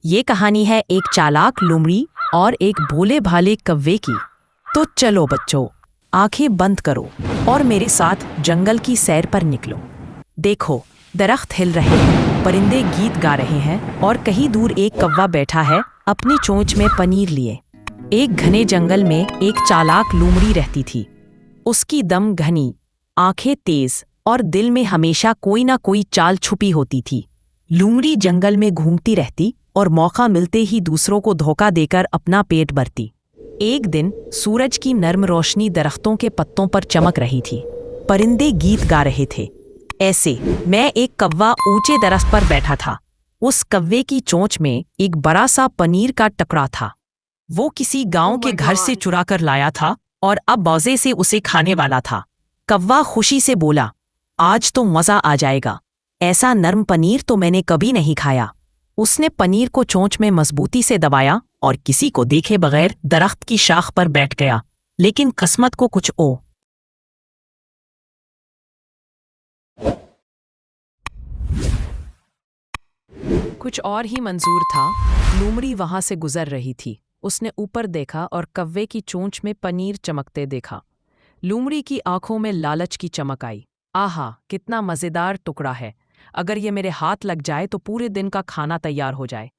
ये कहानी है एक चालाक लोमड़ी और एक भोले भाले कव्वे की। तो चलो बच्चों, आंखें बंद करो और मेरे साथ जंगल की सैर पर निकलो। देखो, दरख्त हिल रहे हैं, परिंदे गीत गा रहे हैं और कहीं दूर एक कौवा बैठा है अपनी चोंच में पनीर लिए। एक घने जंगल में एक चालाक लोमड़ी रहती थी। उसकी दम घनी, आंखें तेज और दिल में हमेशा कोई ना कोई चाल छुपी होती थी। लोमड़ी जंगल में घूमती रहती और मौका मिलते ही दूसरों को धोखा देकर अपना पेट भरती। एक दिन सूरज की नर्म रोशनी दरख्तों के पत्तों पर चमक रही थी। परिंदे गीत गा रहे थे। ऐसे मैं एक कौवा ऊंचे दरख्त पर बैठा था। उस कौवे की चोंच में एक बड़ा सा पनीर का टुकड़ा था। वो किसी गांव के घर से चुरा कर लाया था और अब मौजे से उसे खाने वाला था। कौवा खुशी से बोला, आज तो मजा आ जाएगा, ऐसा नरम पनीर तो मैंने कभी नहीं खाया। उसने पनीर को चोंच में मजबूती से दबाया और किसी को देखे बगैर दरख्त की शाख पर बैठ गया। लेकिन किस्मत को कुछ और ही मंजूर था। लोमड़ी वहां से गुजर रही थी। उसने ऊपर देखा और कौवे की चोंच में पनीर चमकते देखा। लोमड़ी की आंखों में लालच की चमक आई। आहा, कितना मजेदार टुकड़ा है! अगर ये मेरे हाथ लग जाए तो पूरे दिन का खाना तैयार हो जाए।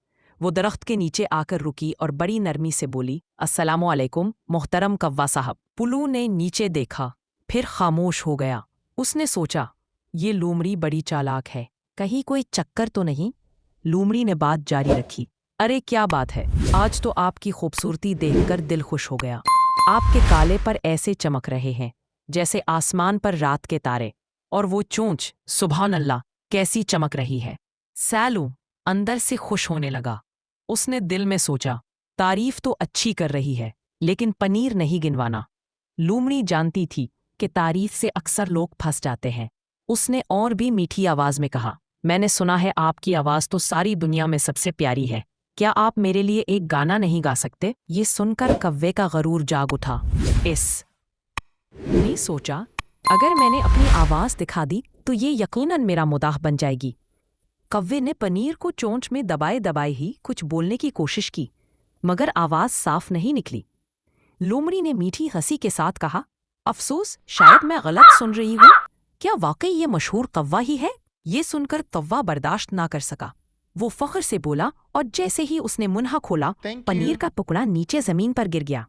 वो दरख्त के नीचे आकर रुकी और बड़ी नरमी से बोली, अस्सलामु अलैकुम मोहतरम कौवा साहब। पुलू ने नीचे देखा, फिर खामोश हो गया। उसने सोचा, ये लोमड़ी बड़ी चालाक है, कहीं कोई चक्कर तो नहीं। लोमड़ी ने बात जारी रखी, अरे क्या बात है, आज तो आपकी खूबसूरती देखकर दिल खुश हो गया। आपके काले पर ऐसे चमक रहे हैं जैसे आसमान पर रात के तारे, और वो चोंच, सुभान अल्लाह, कैसी चमक रही है। सैलू अंदर से खुश होने लगा। उसने दिल में सोचा, तारीफ तो अच्छी कर रही है, लेकिन पनीर नहीं गिनवाना। लोमड़ी जानती थी कि तारीफ से अक्सर लोग फंस जाते हैं। उसने और भी मीठी आवाज में कहा, मैंने सुना है आपकी आवाज तो सारी दुनिया में सबसे प्यारी है, क्या आप मेरे लिए एक गाना नहीं गा सकते? ये सुनकर कौवे का गरूर जाग उठा। नहीं सोचा, अगर मैंने अपनी आवाज दिखा दी तो ये यकीनन मेरा मुदाह बन जाएगी। कौवे ने पनीर को चोंच में दबाए दबाए ही कुछ बोलने की कोशिश की, मगर आवाज साफ नहीं निकली। लोमड़ी ने मीठी हंसी के साथ कहा, अफसोस, शायद मैं गलत सुन रही हूँ। क्या वाकई ये मशहूर कौवा ही है? ये सुनकर कौवा बर्दाश्त ना कर सका। वो फख्र से बोला और जैसे ही उसने मुंह खोला, पनीर का टुकड़ा नीचे जमीन पर गिर गया।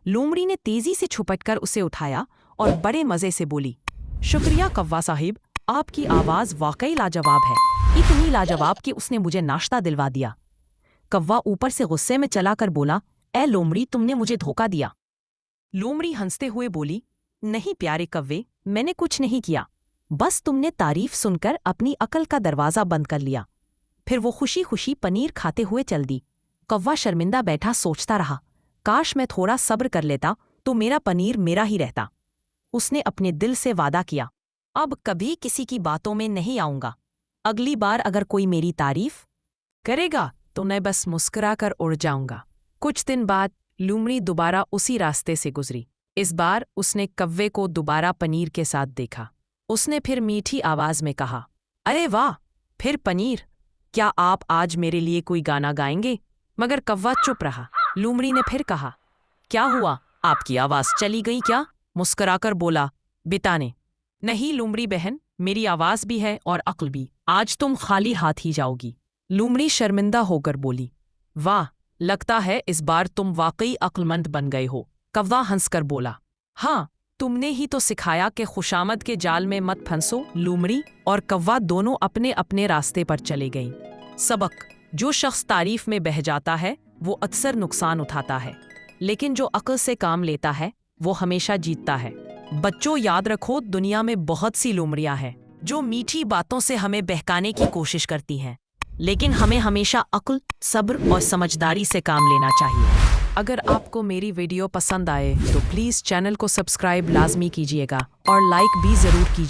लोमड़ी ने तेजी से छुपटकर उसे उठाया और बड़े मजे से बोली, शुक्रिया कौवा साहिब, आपकी आवाज वाकई लाजवाब है, इतनी लाजवाब कि उसने मुझे नाश्ता दिलवा दिया। कौवा ऊपर से गुस्से में चलाकर बोला, ए लोमड़ी, तुमने मुझे धोखा दिया। लोमड़ी हंसते हुए बोली, नहीं प्यारे कौवे, मैंने कुछ नहीं किया, बस तुमने तारीफ सुनकर अपनी अकल का दरवाजा बंद कर लिया। फिर वो खुशी खुशी पनीर खाते हुए चल दी। कौवा शर्मिंदा बैठा सोचता रहा, काश मैं थोड़ा सब्र कर लेता तो मेरा पनीर मेरा ही रहता। उसने अपने दिल से वादा किया, अब कभी किसी की बातों में नहीं आऊंगा। अगली बार अगर कोई मेरी तारीफ करेगा तो मैं बस मुस्कुराकर उड़ जाऊंगा। कुछ दिन बाद लोमड़ी दोबारा उसी रास्ते से गुजरी। इस बार उसने कौवे को दोबारा पनीर के साथ देखा। उसने फिर मीठी आवाज में कहा, अरे वाह, फिर पनीर, क्या आप आज मेरे लिए कोई गाना गाएंगे? मगर कौवा चुप रहा। लोमड़ी ने फिर कहा, क्या हुआ, आपकी आवाज चली गई क्या? मुस्कुराकर बोला, बिताने। नहीं लोमड़ी बहन, मेरी आवाज भी है और अक्ल भी, आज तुम खाली हाथ ही जाओगी। लोमड़ी शर्मिंदा होकर बोली, वाह, लगता है इस बार तुम वाकई अक्लमंद बन गए हो। कौवा हंसकर बोला, हाँ, तुमने ही तो सिखाया कि खुशामद के जाल में मत फंसो। लोमड़ी और कौवा दोनों अपने अपने रास्ते पर चले गईं। सबक, जो शख्स तारीफ में बह जाता है वो अक्सर नुकसान उठाता है, लेकिन जो अक्ल से काम लेता है वो हमेशा जीतता है। बच्चों, याद रखो, दुनिया में बहुत सी लोमड़ियां हैं जो मीठी बातों से हमें बहकाने की कोशिश करती हैं, लेकिन हमें हमेशा अक्ल, सब्र और समझदारी से काम लेना चाहिए। अगर आपको मेरी वीडियो पसंद आए तो प्लीज़ चैनल को सब्सक्राइब लाजमी कीजिएगा और लाइक भी ज़रूर कीजिए।